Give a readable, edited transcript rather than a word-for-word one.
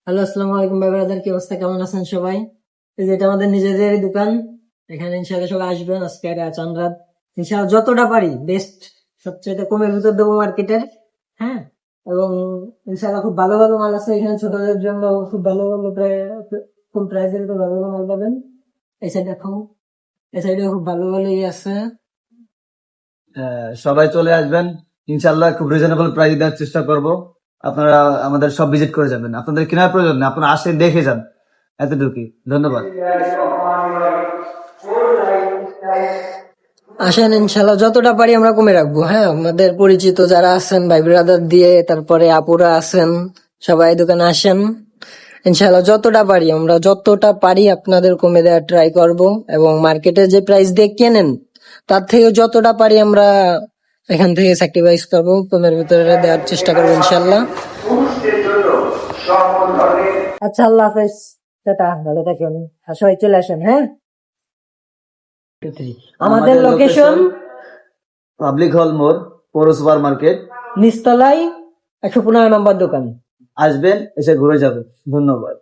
Hello, আসসালামু আলাইকুম ভাই ব্রাদার, কি অবস্থা, কেমন আছেন সবাই? এই যে এটা আমাদের নিজেদের দোকান। এখানে ইনশাআল্লাহ সবাই আসবেন আজকে আমরা ইনশাআল্লাহ যতটা পারি বেস্ট সবচেয়ে কমের ভিতর দেবো মার্কেটের। হ্যাঁ, এবং ইনশাআল্লাহ খুব ভালো ভালো মাল আছে এখানে, ছোটদের জন্য খুব ভালো ভালো ফুল প্রাইসের খুব ভালো ভালো মাল পাবেন। এই সাইড দেখো, এই সাইডে খুব ভালো ভালোই আছে। সবাই চলে আসবেন ইনশাল্লাহ, খুব রিজনেবল প্রাইস দেওয়ার চেষ্টা করব। আপনারা আমাদের সব ভিজিট করে যাবেন, আপনাদের কেনার প্রয়োজন নেই, আপনারা আসেন দেখে যান। এতটুকুই, ধন্যবাদ। আসেন, ইনশাল্লাহ যতটা পারি আমরা কমে রাখবো। হ্যাঁ, আমাদের পরিচিত যারা আছেন ভাই ব্রাদার দিয়ে, তারপরে আপুরা আছেন, সবাই দোকানে আসেন। ইনশাল্লাহ যতটা পারি আপনাদের কমে দেওয়ার ট্রাই করব, এবং মার্কেটে যে প্রাইস দিয়ে কেনেন তার থেকে যতটা পারি আমরা এখান থেকে স্যাক্রিফাইস করবো, কমের ভিতরে দেওয়ার চেষ্টা করবো ইনশাল্লাহ। আচ্ছা, আল্লাহ হাফেজ, টাটা, ভালো থাকেন, আর সবাই চলে আসেন। হ্যাঁ, আমাদের লোকেশন পাবলিক হল মোড়, পৌর সুপার মার্কেট, নিচতলায় 115 নম্বর দোকান। আসবেন, এসে ঘুরে যাবেন। ধন্যবাদ।